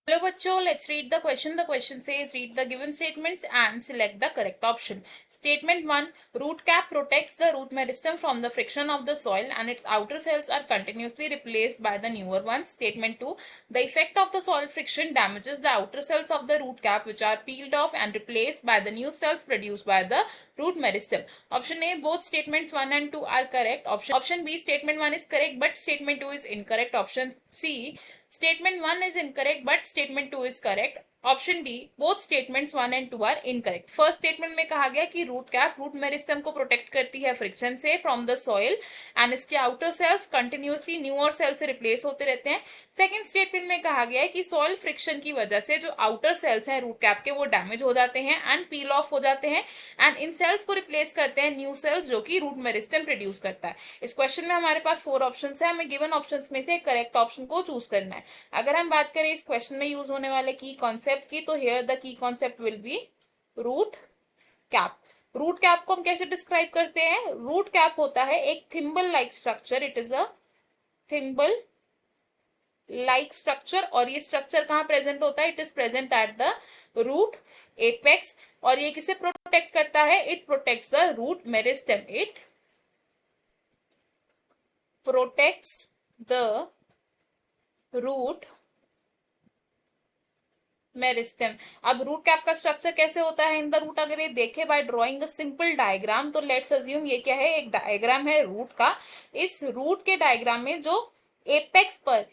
Hello bachcho, let's read the question. The question says read the given statements and select the correct option. Statement 1. Root cap protects the root meristem from the friction of the soil and its outer cells are continuously replaced by the newer ones. Statement 2. The effect of the soil friction damages the outer cells of the root cap which are peeled off and replaced by the new cells produced by the root meristem. Option A, both statements 1 and 2 are correct. Option B, statement 1 is correct but statement 2 is incorrect. Option C, statement 1 is incorrect but statement 2 is correct. Option D, both statements 1 and 2 are incorrect. First statement में कहा गया कि root cap root meristem को protect करती है friction से from the soil and इसके outer cells continuously newer cell से रिप्लेस होते रहते हैं. सेकेंड स्टेटमेंट में कहा गया है कि सॉइल फ्रिक्शन की वजह से जो आउटर सेल्स हैं रूट कैप के वो डैमेज हो जाते हैं एंड पील ऑफ हो जाते हैं एंड इन सेल्स को रिप्लेस करते हैं न्यू सेल्स जो कि रूट मेरिस्टम प्रोड्यूस करता है. इस क्वेश्चन में हमारे पास 4 ऑप्शन है, हमें गिवन ऑप्शन में से करेक्ट ऑप्शन को चूज करना है. अगर हम बात करें इस क्वेश्चन में यूज होने वाले की कॉन्सेप्ट की, तो here the key concept will be root cap. Root cap को हम कैसे डिस्क्राइब करते हैं? रूट कैप होता है एक thimble like structure. It is a thimble like structure और ये स्ट्रक्चर कहां प्रेजेंट होता है? It is present at the root apex. और ये किसे प्रोटेक्ट करता है? It protects the root meristem. It protects the root meristem. अब रूट कैप का स्ट्रक्चर कैसे होता है इन द रूट? अगर ये देखे by drawing a simple diagram, तो लेट्स अज्यूम ये क्या है? एक डायग्राम है रूट का. इस रूट के डायग्राम में जो एपेक्स पर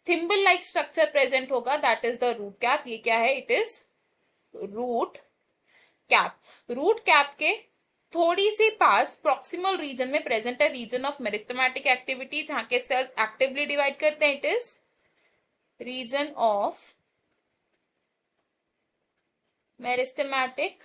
थिम्बल लाइक स्ट्रक्चर प्रेजेंट होगा that is the root cap. ये क्या है? It is root cap. Root cap के थोड़ी सी पास प्रॉक्सिमल रीजन में प्रेजेंट है रीजन ऑफ मेरिस्टेमेटिक एक्टिविटी जहां के सेल्स एक्टिवली डिवाइड करते हैं. It is region of meristematic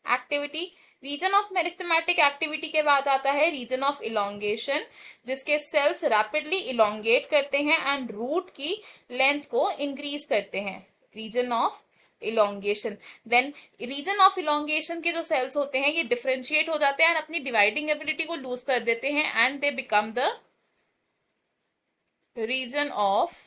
activity. Region of meristematic activity के बाद आता है रीजन ऑफ इलोंगेशन जिसके सेल्स रैपिडली इलोंगेट करते हैं एंड रूट की लेंथ को इंक्रीज करते हैं. Region of elongation. Then region of elongation के जो सेल्स होते हैं ये डिफरेंशिएट हो जाते हैं एंड अपनी डिवाइडिंग एबिलिटी को लूज कर देते हैं and they become the region of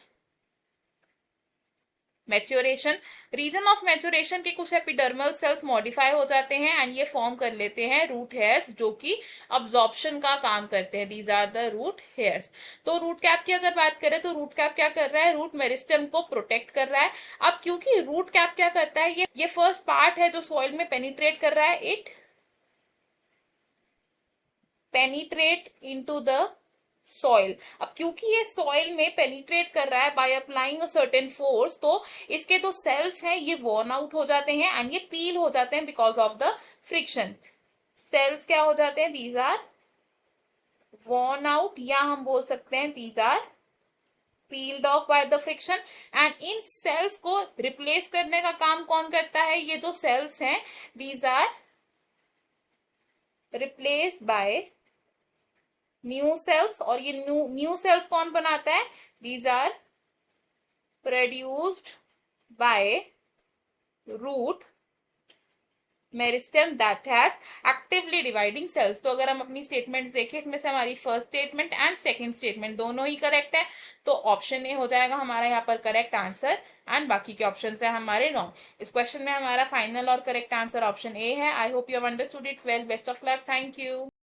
maturation. Region of maturation के कुछ एपिडर्मल सेल्स मॉडिफाई हो जाते हैं एंड ये फॉर्म कर लेते हैं रूट हेयर्स जो कि अब्जॉर्प्शन का काम करते हैं. These are the root hairs. तो रूट कैप की अगर बात करें तो रूट कैप क्या कर रहा है? रूट मेरिस्टेम को प्रोटेक्ट कर रहा है. अब क्योंकि रूट कैप क्या करता है, ये फर्स्ट पार्ट है जो सॉइल में पेनिट्रेट कर रहा है. It penetrate into the soil. अब क्योंकि ये सॉइल में पेनिट्रेट कर रहा है by applying a certain force, तो इसके जो सेल्स हैं ये वॉर्न आउट हो जाते हैं एंड ये पील हो जाते हैं because of the friction. Cells क्या हो जाते हैं? दीज आर वॉर्न आउट या हम बोल सकते हैं these are peeled off by the friction. And इन सेल्स को रिप्लेस करने का काम कौन करता है? ये जो सेल्स हैं these are replaced by new cells. और ये न्यू सेल्स कौन बनाता है? These are produced by root meristem that has actively dividing cells. तो अगर हम अपनी स्टेटमेंट्स देखें इसमें से हमारी first statement and second statement दोनों ही करेक्ट है, तो ऑप्शन ए हो जाएगा हमारा यहाँ पर करेक्ट आंसर एंड बाकी के ऑप्शन है हमारे रॉन्ग. इस क्वेश्चन में हमारा फाइनल और करेक्ट आंसर ऑप्शन ए है. I hope you have understood it well. Best of luck. Thank you.